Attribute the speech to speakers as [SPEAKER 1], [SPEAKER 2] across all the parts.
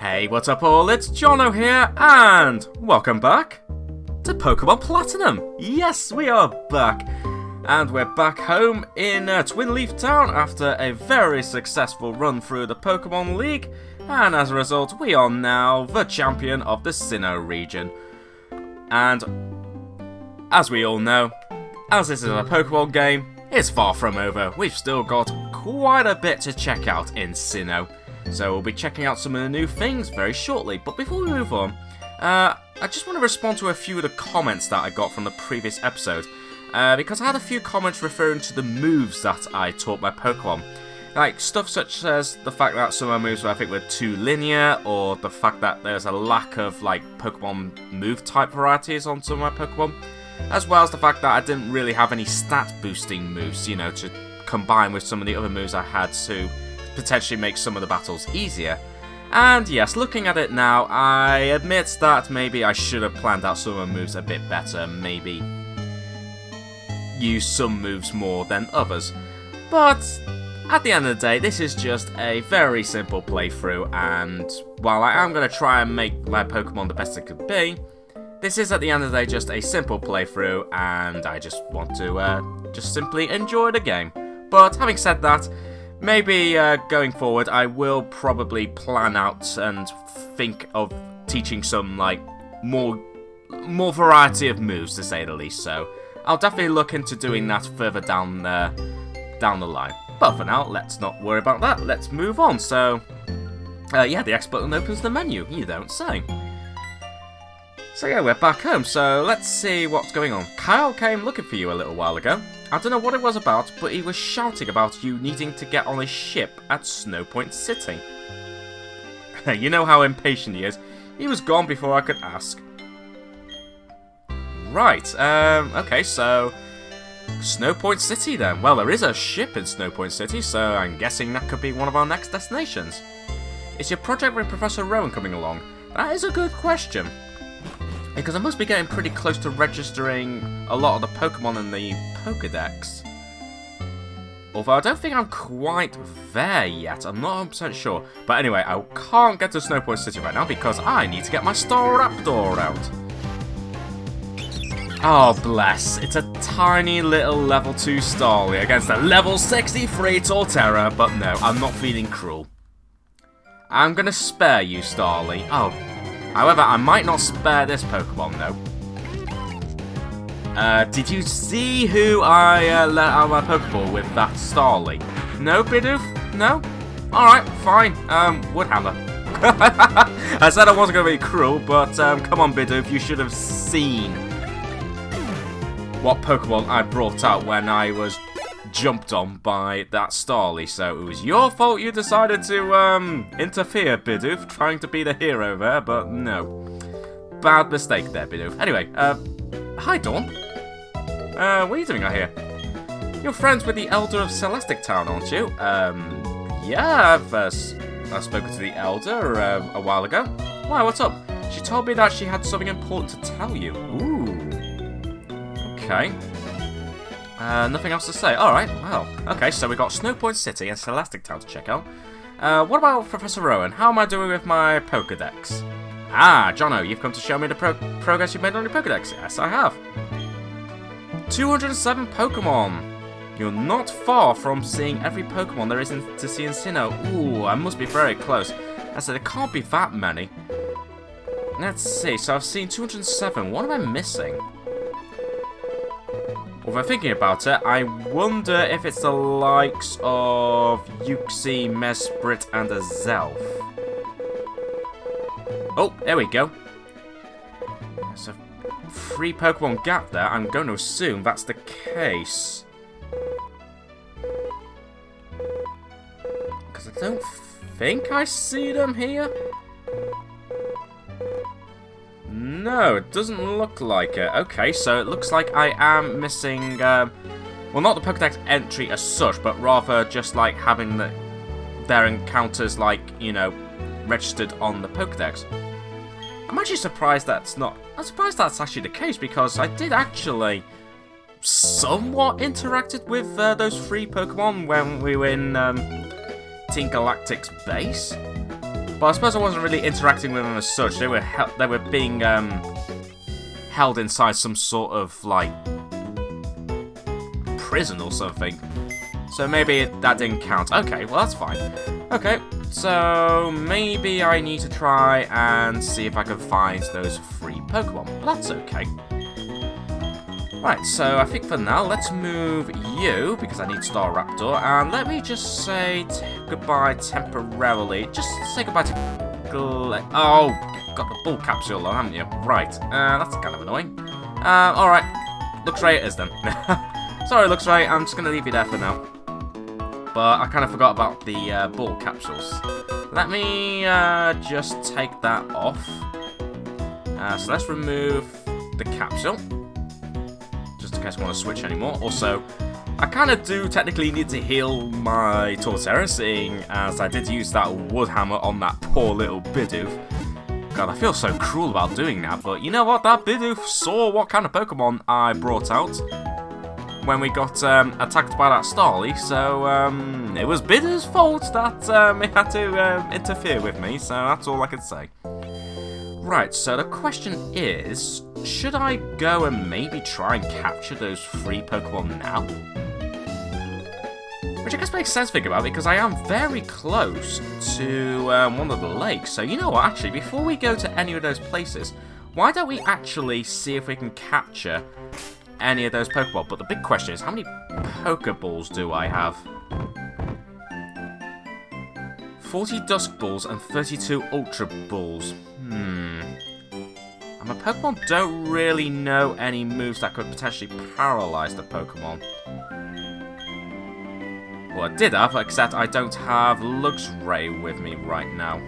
[SPEAKER 1] Hey, what's up all? It's Jono here, and welcome back to Pokemon Platinum. Yes, we are back, and we're back home in Twin Leaf Town after a very successful run through the Pokemon League, and as a result, we are now the champion of the Sinnoh region. And as we all know, as this is a Pokemon game, it's far from over. We've still got quite a bit to check out in Sinnoh. So we'll be checking out some of the new things very shortly. But before we move on, I just want to respond to a few of the comments that I got from the previous episode. Because I had a few comments referring to the moves that I taught my Pokemon. Like stuff such as the fact that some of my moves I think were too linear, or the fact that there's a lack of like Pokemon move type varieties on some of my Pokemon. As well as the fact that I didn't really have any stat boosting moves, you know, to combine with some of the other moves I had to potentially make some of the battles easier. And yes, looking at it now, I admit that maybe I should have planned out some of the moves a bit better, maybe use some moves more than others. But at the end of the day, this is just a very simple playthrough, and while I am going to try and make my Pokemon the best it could be, this is at the end of the day just a simple playthrough, and I just want to just simply enjoy the game. But having said that, maybe going forward, I will probably plan out and think of teaching some like more variety of moves, to say the least. So I'll definitely look into doing that further down the line. But for now, let's not worry about that. Let's move on. So yeah, the X button opens the menu. You don't say. So yeah, we're back home. So let's see what's going on. Kyle came looking for you a little while ago. I don't know what it was about, but he was shouting about you needing to get on a ship at Snowpoint City. You know how impatient he is. He was gone before I could ask. Right, okay, so Snowpoint City then. Well, there is a ship in Snowpoint City, so I'm guessing that could be one of our next destinations. Is your project with Professor Rowan coming along? That is a good question. Because I must be getting pretty close to registering a lot of the Pokemon in the Pokedex. Although I don't think I'm quite there yet, I'm not 100% sure. But anyway, I can't get to Snowpoint City right now because I need to get my Staraptor out. Oh bless, it's a tiny little level 2 Starly against a level 63 Torterra, but no, I'm not feeling cruel. I'm gonna spare you, Starly. Oh. However, I might not spare this Pokemon, though. Did you see who I let out my Pokeball with that Starly? No, Bidoof? No? Alright, fine. Woodhammer. I said I wasn't going to be cruel, but come on, Bidoof, you should have seen what Pokemon I brought out when I was jumped on by that Starly, so it was your fault you decided to interfere, Bidoof, trying to be the hero there, but no. Bad mistake there, Bidoof. Anyway, hi Dawn. What are you doing out here? You're friends with the Elder of Celestic Town, aren't you? Yeah, I've spoken to the Elder a while ago. Why, what's up? She told me that she had something important to tell you. Ooh. Okay. Nothing else to say. Alright, well. Okay, so we got Snowpoint City and Celestic Town to check out. What about Professor Rowan? How am I doing with my Pokedex? Ah, Jono, you've come to show me the progress you've made on your Pokedex. Yes, I have. 207 Pokemon. You're not far from seeing every Pokemon there is to see in Sinnoh. Ooh, I must be very close. I said, it can't be that many. Let's see, so I've seen 207. What am I missing? Although thinking about it, I wonder if it's the likes of Uxie, Mesprit, and Azelf. Oh, there we go. There's a 3 Pokemon gap there. I'm going to assume that's the case. Because I don't think I see them here. No, it doesn't look like it. Okay, so it looks like I am missing, well, not the Pokedex entry as such, but rather just like having their encounters, like, you know, registered on the Pokedex. I'm actually surprised that's not. I'm surprised that's actually the case, because I did actually somewhat interacted with those 3 Pokemon when we were in Team Galactic's base. But I suppose I wasn't really interacting with them as such. They were being held inside some sort of like prison or something. So maybe that didn't count. Okay, well that's fine. Okay, so maybe I need to try and see if I can find those free Pokemon. But that's okay. Right, so I think for now, let's move you, because I need Staraptor, and let me just say goodbye temporarily. Just say goodbye to oh, got the bull capsule on, haven't you? Right, that's kind of annoying. Alright, Luxray it is then. Sorry, Luxray, I'm just going to leave you there for now. But I kind of forgot about the bull capsules. Let me just take that off. So let's remove the capsule. Just in case I want to switch anymore. Also, I kind of do technically need to heal my Torterra, seeing as I did use that wood hammer on that poor little Bidoof. God, I feel so cruel about doing that, but you know what? That Bidoof saw what kind of Pokemon I brought out when we got attacked by that Starly, so it was Bidoof's fault that it had to interfere with me, so that's all I can say. Right, so the question is, should I go and maybe try and capture those free Pokemon now? Which I guess makes sense to think about, because I am very close to one of the lakes. So you know what, actually, before we go to any of those places, why don't we actually see if we can capture any of those Pokemon? But the big question is, how many Pokeballs do I have? 40 Dusk Balls and 32 Ultra Balls. And my Pokemon don't really know any moves that could potentially paralyze the Pokemon. Well, I did have, except I don't have Luxray with me right now.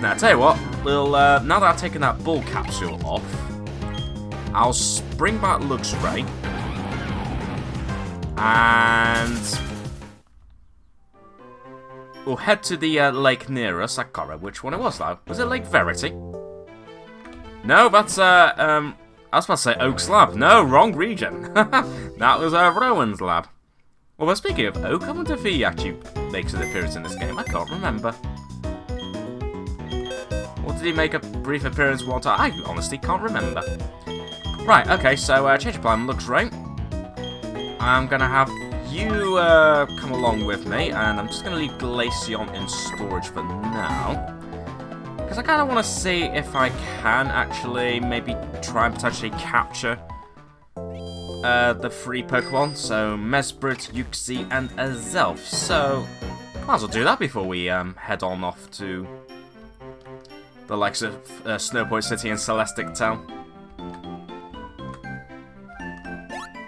[SPEAKER 1] Now, I'll tell you what, we'll, now that I've taken that Bull Capsule off, I'll bring back Luxray. And we'll head to the lake near us. I can't remember which one it was, though. Was it Lake Verity? No, that's, I was about to say Oak's lab. No, wrong region. That was Rowan's lab. Well, speaking of Oak, I wonder if he actually makes an appearance in this game. I can't remember. Or did he make a brief appearance one time? I honestly can't remember. Right, okay, so change of plan looks right. I'm going to have you come along with me, and I'm just going to leave Glaceon in storage for now. Because I kind of want to see if I can actually maybe try and potentially capture the free Pokemon. So, Mesprit, Uxie, and Azelf. So, might as well do that before we head on off to the likes of Snowpoint City and Celestic Town.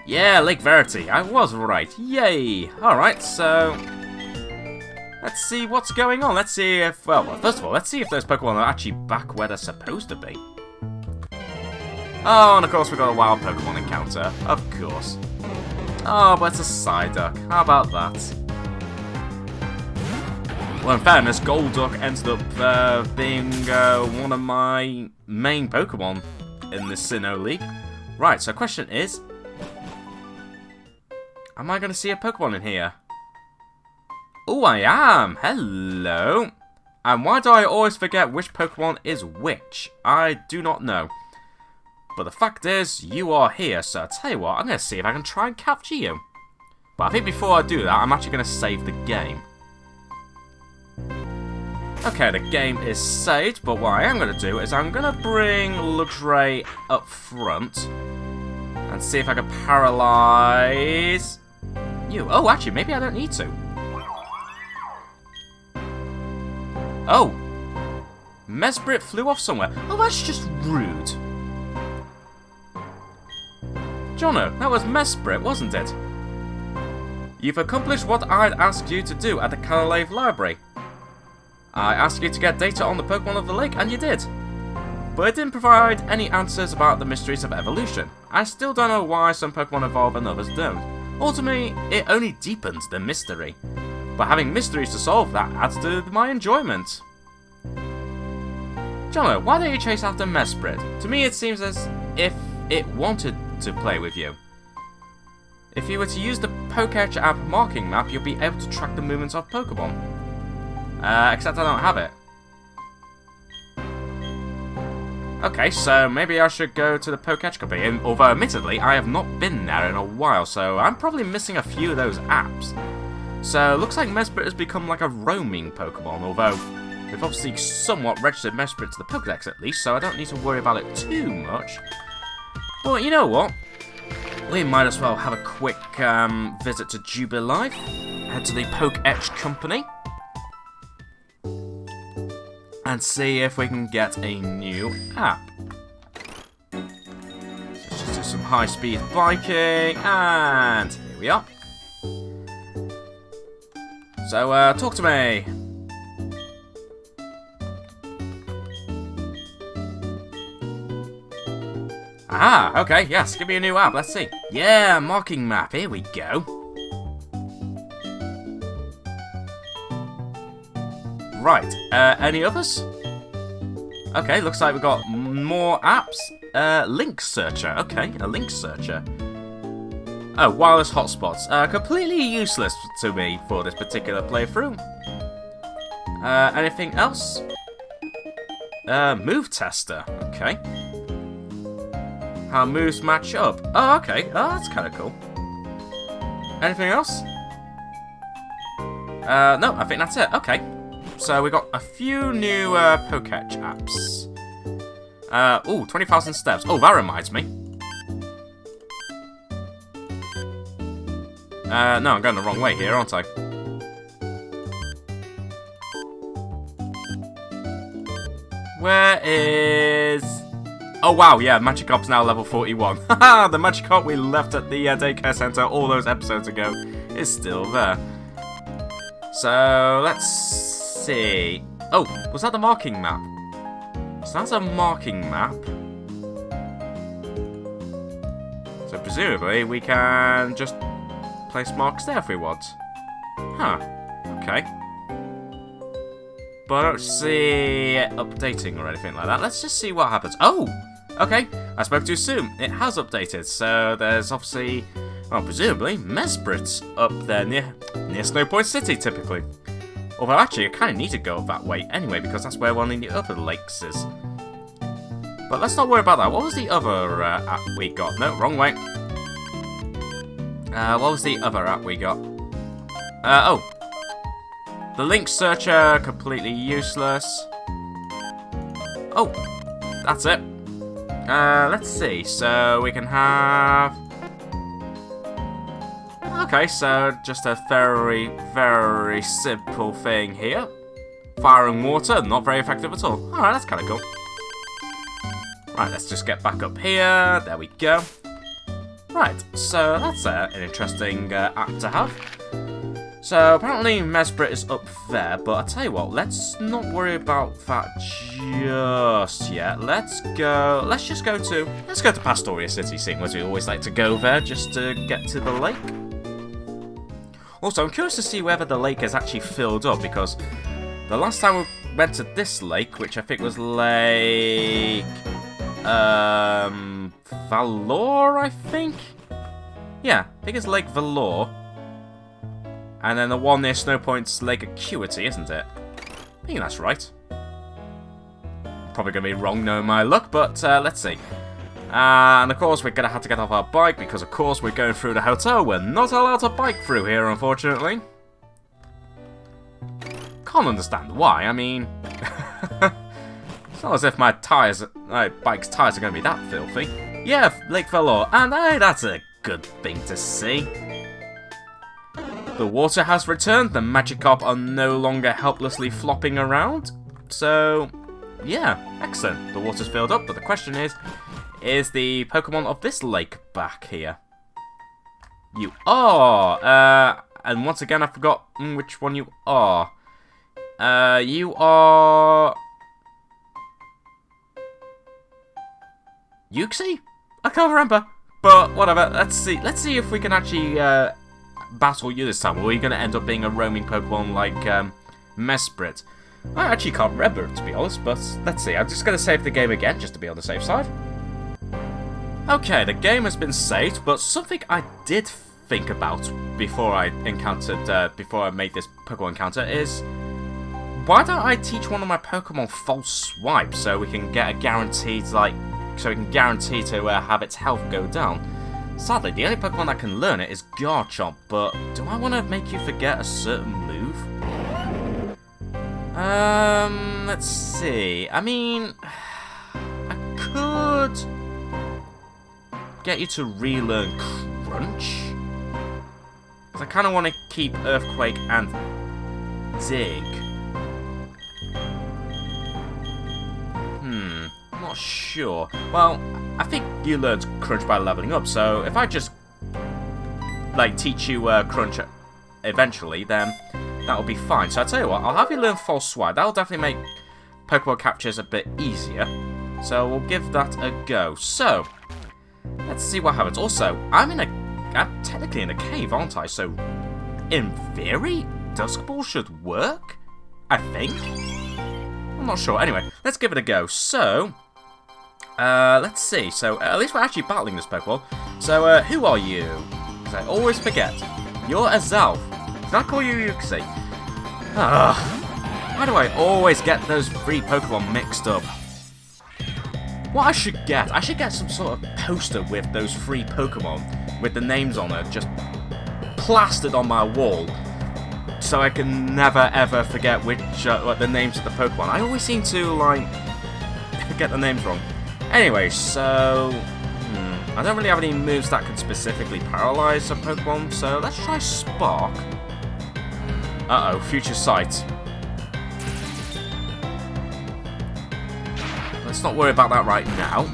[SPEAKER 1] Yeah, Lake Verity. I was right. Yay! Alright, so let's see what's going on. Let's see if, well, first of all, let's see if those Pokemon are actually back where they're supposed to be. Oh, and of course we've got a wild Pokemon encounter. Of course. Oh, but it's a Psyduck. How about that? Well, in fairness, Golduck ended up being one of my main Pokemon in the Sinnoh League. Right, so question is, am I going to see a Pokemon in here? Oh, I am! Hello! And why do I always forget which Pokemon is which? I do not know. But the fact is, you are here, so I'll tell you what, I'm going to see if I can try and capture you. But I think before I do that, I'm actually going to save the game. Okay, the game is saved, but what I am going to do is I'm going to bring Luxray up front and see if I can paralyze you. Oh, actually, maybe I don't need to. Oh, Mesprit flew off somewhere. Oh, that's just rude. Jono, that was Mesprit, wasn't it? You've accomplished what I'd asked you to do at the Calais Library. I asked you to get data on the Pokemon of the lake, and you did. But it didn't provide any answers about the mysteries of evolution. I still don't know why some Pokemon evolve and others don't. Ultimately, it only deepens the mystery. But having mysteries to solve, that adds to my enjoyment. Jono, why don't you chase after Mesprit? To me, it seems as if it wanted to play with you. If you were to use the Poketch app marking map, you'll be able to track the movements of Pokemon. Except I don't have it. Okay, so maybe I should go to the Poketch company, and although admittedly I have not been there in a while, so I'm probably missing a few of those apps. So looks like Mesprit has become like a roaming Pokemon, although we've obviously somewhat registered Mesprit to the Pokedex at least, so I don't need to worry about it too much. But you know what? We might as well have a quick visit to Jubilife, head to the Poketch company, and see if we can get a new app. So let's just do some high-speed biking, and here we are. So, talk to me. Ah, okay, yes, give me a new app, let's see. Yeah, marking map, here we go. Right, any others? Okay, looks like we've got more apps. Link searcher, okay, a link searcher. Oh, wireless hotspots. Completely useless to me for this particular playthrough. Anything else? Move tester, okay. How moves match up. Oh, okay, oh, that's kind of cool. Anything else? No, I think that's it, okay. So we got a few new Poketch apps. Ooh, 20,000 steps. Oh, that reminds me. No, I'm going the wrong way here, aren't I? Where is... Oh wow, yeah, Magikarp's now level 41. Haha, the Magikarp we left at the daycare center all those episodes ago is still there. So, let's see. Oh, was that the marking map? So that's a marking map. So presumably we can just place marks there if we want. Huh, okay. But I don't see it updating or anything like that. Let's just see what happens. Oh, okay, I spoke too soon. It has updated, so there's obviously, well, presumably, Mesprit up there near Snow Point City, typically. Although, actually, I kind of need to go that way anyway, because that's where one of the other lakes is. But let's not worry about that. What was the other app we got? No, wrong way. What was the other app we got? Oh. The link searcher, completely useless. Oh, that's it. Let's see. So we can have... Okay, so just a very, very simple thing here. Fire and water, not very effective at all. Alright, that's kind of cool. Right, let's just get back up here. There we go. Right, so that's an interesting app to have. So apparently Mesprit is up there, but I'll tell you what, let's not worry about that just yet. Let's just go to Pastoria City, seeing as we always like to go there just to get to the lake. Also, I'm curious to see whether the lake is actually filled up, because the last time we went to this lake, which I think was Lake... Valor, I think? Yeah, I think it's Lake Valor. And then the one near Snowpoint's Lake Acuity, isn't it? I think that's right. Probably going to be wrong knowing my luck, but let's see. And of course we're going to have to get off our bike because of course we're going through the hotel. We're not allowed to bike through here, unfortunately. Can't understand why, I mean... It's not as if my bike's tyres are going to be that filthy. Yeah, Lake Valor, and hey, that's a good thing to see. The water has returned, the Magikarp are no longer helplessly flopping around. So, yeah, excellent. The water's filled up, but the question is the Pokemon of this lake back here? You are! And once again, I forgot which one you are. You are... Uxie? I can't remember. But whatever, let's see if we can actually battle you this time. Or are you going to end up being a roaming Pokemon like Mesprit? I actually can't remember, to be honest, but let's see. I'm just going to save the game again, just to be on the safe side. Okay, the game has been saved, but something I did think about before I made this Pokemon encounter is... why don't I teach one of my Pokemon False Swipe so we can get a guaranteed, like, so we can guarantee to have its health go down. Sadly, the only Pokemon that can learn it is Garchomp, but do I want to make you forget a certain move? Let's see. I mean, I could get you to relearn Crunch. Because I kind of want to keep Earthquake and Dig. Not sure. Well, I think you learned Crunch by leveling up, so if I just, like, teach you Crunch eventually, then that'll be fine. So I'll tell you what, I'll have you learn False Swipe. That'll definitely make Pokemon captures a bit easier. So we'll give that a go. So, let's see what happens. Also, I'm technically in a cave, aren't I? So, in theory, Dusk Ball should work? I think? I'm not sure. Anyway, let's give it a go. So, let's see. So, at least we're actually battling this Pokeball. So, who are you? Because I always forget. You're Azelf. Did I call you Uxie? Why do I always get those three Pokemon mixed up? What I should get some sort of poster with those three Pokemon with the names on it, just plastered on my wall, so I can never ever forget which the names of the Pokemon. I always seem to like get the names wrong. Anyway, so I don't really have any moves that can specifically paralyze a Pokemon, so let's try Spark. Uh-oh, Future Sight. Let's not worry about that right now.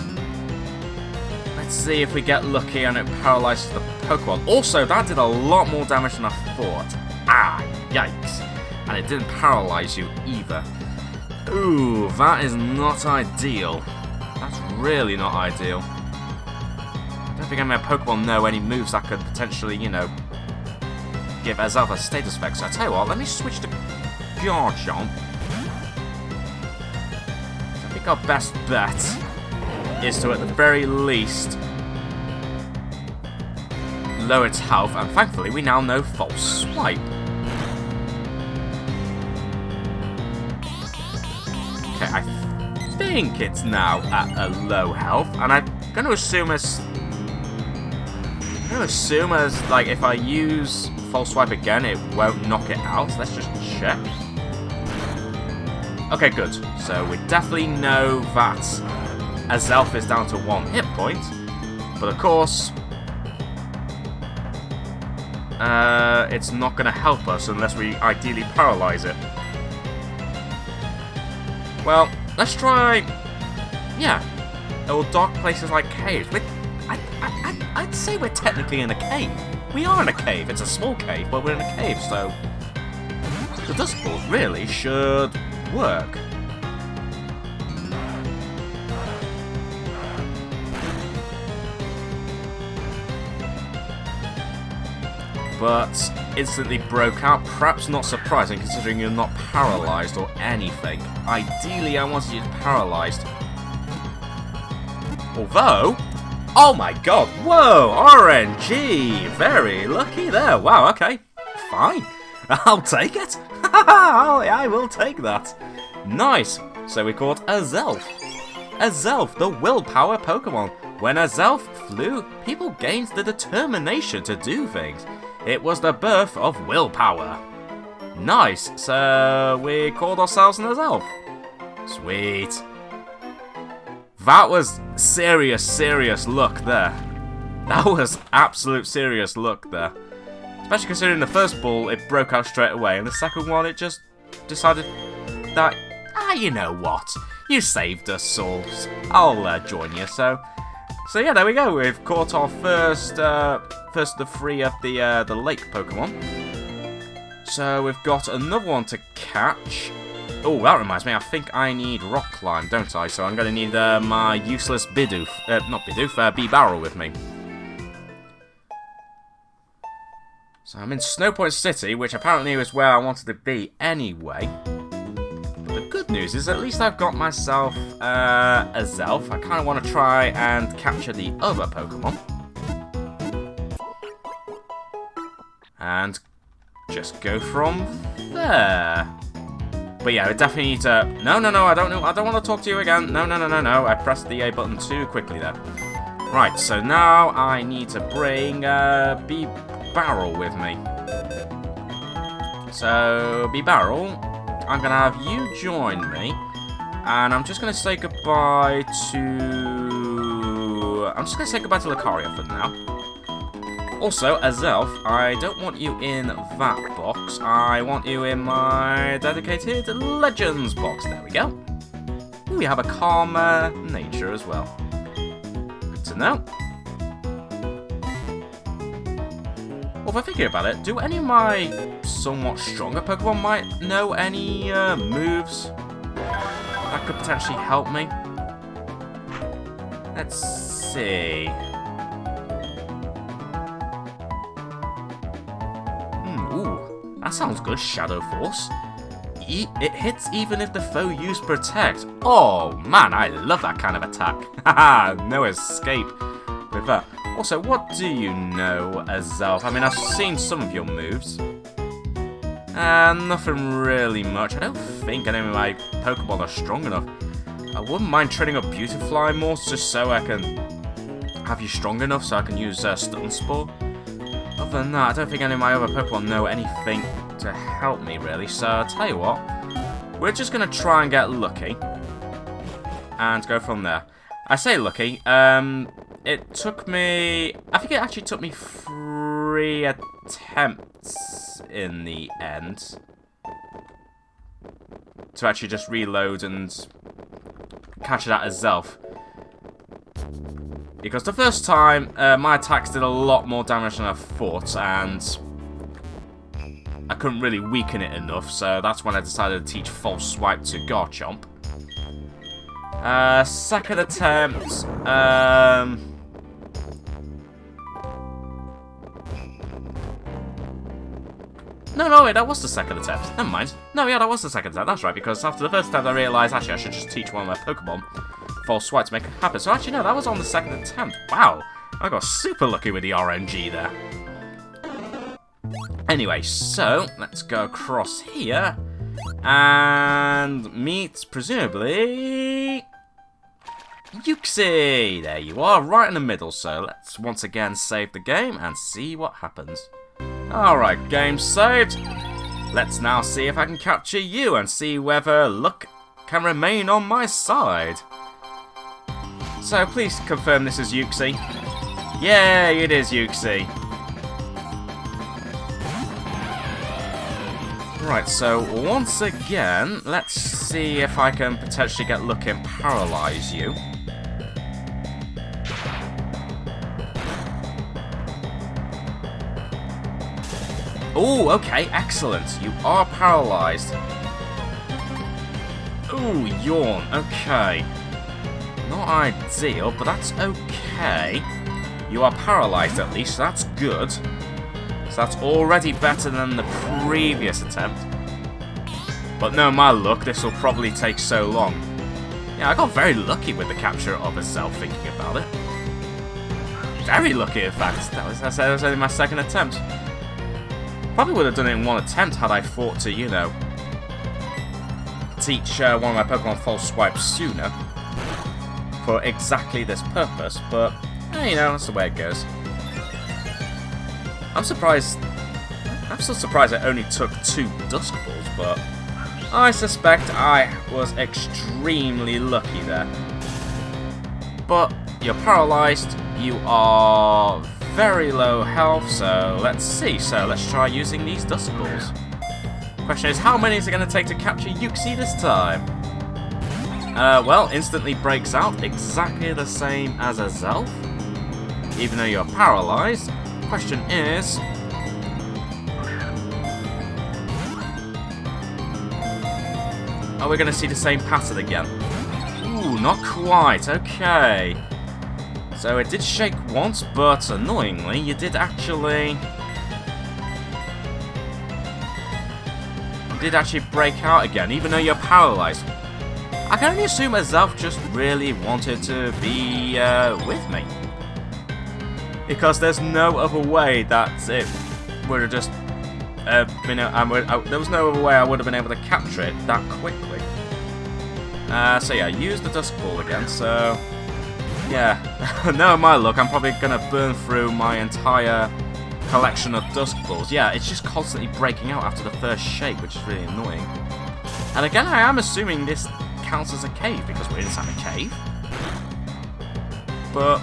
[SPEAKER 1] Let's see if we get lucky and it paralyzes the Pokemon. Also, that did a lot more damage than I thought. Ah, yikes. And it didn't paralyze you either. Ooh, that is not ideal. That's really not ideal. I don't think any of my Pokemon know any moves that could potentially, you know, give Azelf a status effect. So I tell you what, let me switch to Garchomp. I think our best bet is to, at the very least, lower its health, and thankfully we now know False Swipe. Okay, I think it's now at a low health, and I'm going to assume as like if I use False Swipe again, it won't knock it out. Let's just check. Okay, good. So we definitely know that Azelf is down to 1 hit point, but of course, it's not going to help us unless we ideally paralyze it. Well, let's try, yeah, or dark places like caves. I'd say we're technically in a cave. We are in a cave. It's a small cave, but we're in a cave, so the Dusk Ball really should work. But instantly broke out. Perhaps not surprising considering you're not paralyzed or anything. Ideally, I wanted you paralyzed. Although, oh my god, whoa, RNG, very lucky there. Wow, okay, fine, I'll take it. I will take that. Nice. So we caught Azelf. Azelf, the willpower Pokemon. When Azelf flew, people gained the determination to do things. It was the birth of willpower. Nice. So we called ourselves an Azelf. Sweet. That was serious luck there. That was absolute serious luck there. Especially considering the first ball, it broke out straight away, and the second one, it just decided that, you know what, you saved us, souls. I'll join you. So yeah, there we go. We've caught our first of the 3 of the lake Pokemon. So we've got another one to catch. Oh, that reminds me, I think I need Rock Climb, don't I? So I'm going to need my useless Bidoof, not Bidoof, B-Barrel with me. So I'm in Snowpoint City, which apparently is where I wanted to be anyway. But the good news is at least I've got myself Azelf. I kind of want to try and capture the other Pokemon. And just go from there. But yeah, I definitely need to... No, I don't want to talk to you again. No. I pressed the A button too quickly there. Right, so now I need to bring B-Barrel with me. So, B-Barrel, I'm going to have you join me. And I'm just going to say goodbye to... I'm just going to say goodbye to Lucario for now. Also, Azelf, I don't want you in that box. I want you in my dedicated Legends box. There we go. Ooh, we have a calmer nature as well. Good to know. Well, if I think about it, do any of my somewhat stronger Pokemon might know any moves that could potentially help me? Let's see. Ooh, that sounds good. Shadow Force. It hits even if the foe used Protect. Oh man, I love that kind of attack. Haha, no escape with that. Also, what do you know, Azelf? I mean, I've seen some of your moves. Nothing really much. I don't think any of my Pokemon are strong enough. I wouldn't mind training up Beautifly more, just so I can have you strong enough so I can use Stun Spore. Other than that, I don't think any of my other Pokemon know anything to help me, really. So, I'll tell you what. We're just going to try and get lucky. And go from there. I say lucky. It took me... I think it actually took me 3 attempts in the end. To actually just reload and catch it at Azelf. Because the first time, my attacks did a lot more damage than I thought, and I couldn't really weaken it enough, so that's when I decided to teach False Swipe to Garchomp. Second attempt, No, wait, that was the second attempt. Never mind. No, yeah, that was the second attempt. That's right, because after the first attempt I realised, actually, I should just teach one of my Pokemon False Swipe to make it happen. So actually, no, that was on the second attempt. Wow, I got super lucky with the RNG there. Anyway, so, let's go across here and meet, presumably, Uxie. There you are, right in the middle. So let's once again save the game and see what happens. Alright, game saved. Let's now see if I can capture you and see whether luck can remain on my side. So please confirm this is Uxie. Yay, it is Uxie. Right, so once again, let's see if I can potentially get lucky and paralyze you. Oh, okay, excellent. You are paralyzed. Ooh, yawn. Okay. Not ideal, but that's okay. You are paralyzed at least, so that's good. So that's already better than the previous attempt. But no, my luck, this will probably take so long. Yeah, I got very lucky with the capture of Azelf, thinking about it. Very lucky, in fact. I said it was only my second attempt. Probably would have done it in one attempt had I thought to, you know, teach one of my Pokemon False Swipe sooner for exactly this purpose, but, you know, that's the way it goes. I'm still surprised it only took 2 Dusk Balls, but I suspect I was extremely lucky there. But you're paralyzed, you are very low health, so let's see. So let's try using these Dusk Balls. Question is, how many is it going to take to capture Uxie this time? Well, instantly breaks out, exactly the same as Azelf, even though you're paralyzed. Question is, are we going to see the same pattern again? Ooh, not quite, okay. So it did shake once, but annoyingly, you did actually break out again, even though you're paralyzed. I can only assume Azelf just really wanted to be with me, because there's no other way that it would have just there was no other way I would have been able to capture it that quickly. So yeah, use the Dusk Ball again, so... Yeah, knowing my luck, I'm probably going to burn through my entire collection of Dusk Balls. Yeah, it's just constantly breaking out after the first shake, which is really annoying. And again, I am assuming this counts as a cave, because we're inside a cave. But...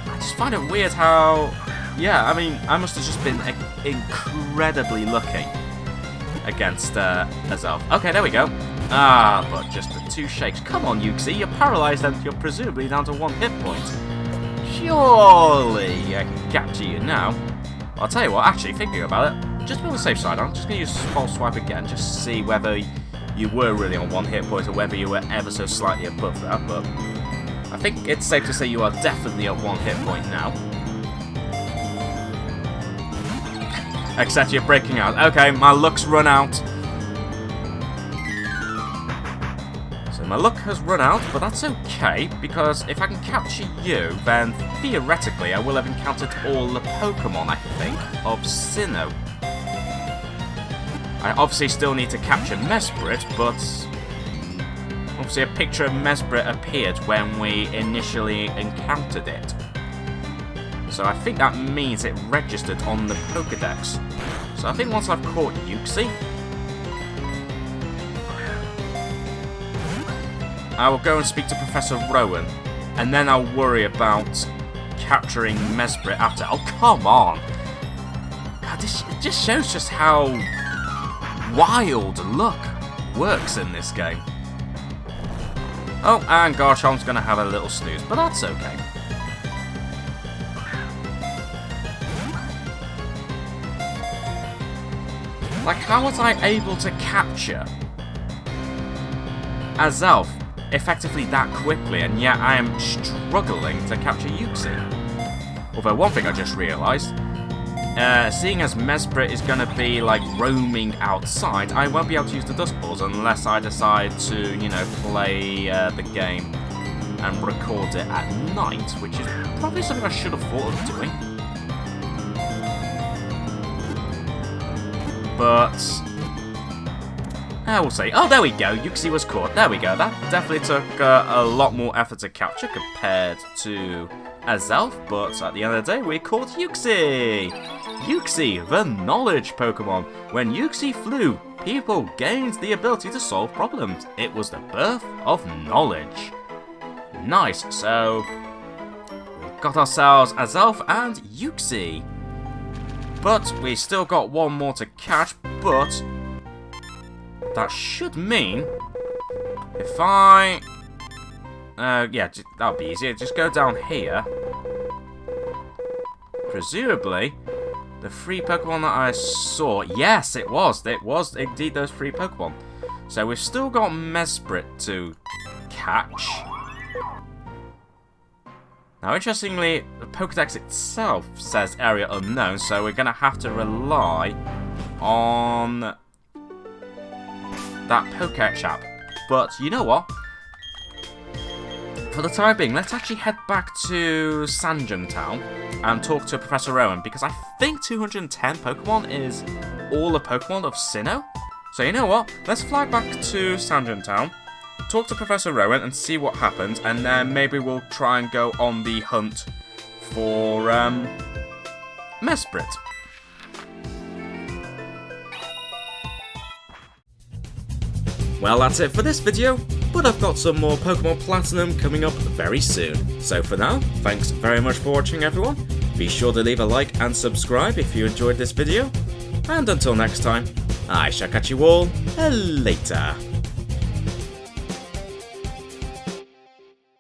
[SPEAKER 1] I just find it weird how... Yeah, I mean, I must have just been incredibly lucky against Azelf. Okay, there we go. Ah, but just the 2 shakes. Come on, Uxie, you're paralysed and you're presumably down to 1 hit point. Surely I can capture you now. I'll tell you what, actually, thinking about it, just on the safe side, I'm just going to use False Swipe again, just to see whether you were really on 1 hit point or whether you were ever so slightly above that, but I think it's safe to say you are definitely at 1 hit point now. Except you're breaking out. Okay, my luck's run out. So my luck has run out, but that's okay, because if I can capture you, then theoretically I will have encountered all the Pokemon, I think, of Sinnoh. I obviously still need to capture Mesprit, but obviously a picture of Mesprit appeared when we initially encountered it. So I think that means it registered on the Pokedex. So I think once I've caught Uxie, I will go and speak to Professor Rowan, and then I'll worry about capturing Mesprit after. Oh, come on! God, this just shows just how wild luck works in this game. Oh, and Garchomp's going to have a little snooze, but that's okay. Like, how was I able to capture Azelf effectively that quickly, and yet I am struggling to capture Uxie? Although one thing I just realised, seeing as Mesprit is going to be like roaming outside, I won't be able to use the Dusk Balls unless I decide to, you know, play the game and record it at night, which is probably something I should have thought of doing. But we'll see. Oh, there we go. Uxie was caught. There we go. That definitely took a lot more effort to capture compared to Azelf, but at the end of the day, we caught Uxie. Uxie, the knowledge Pokemon. When Uxie flew, people gained the ability to solve problems. It was the birth of knowledge. Nice. So we've got ourselves Azelf and Uxie. But we still got one more to catch, but that should mean if I... yeah, that'll be easier. Just go down here. Presumably, the 3 Pokemon that I saw... Yes, it was. It was indeed those 3 Pokemon. So we've still got Mesprit to catch. Now, interestingly, the Pokedex itself says area unknown, so we're going to have to rely on that Poketch app. But you know what? For the time being, let's actually head back to Sanjum Town and talk to Professor Rowan, because I think 210 Pokemon is all the Pokemon of Sinnoh. So you know what? Let's fly back to Sanjum Town, talk to Professor Rowan and see what happens, and then maybe we'll try and go on the hunt for Mesprit. Well, that's it for this video, but I've got some more Pokemon Platinum coming up very soon. So for now, thanks very much for watching, everyone. Be sure to leave a like and subscribe if you enjoyed this video. And until next time, I shall catch you all later.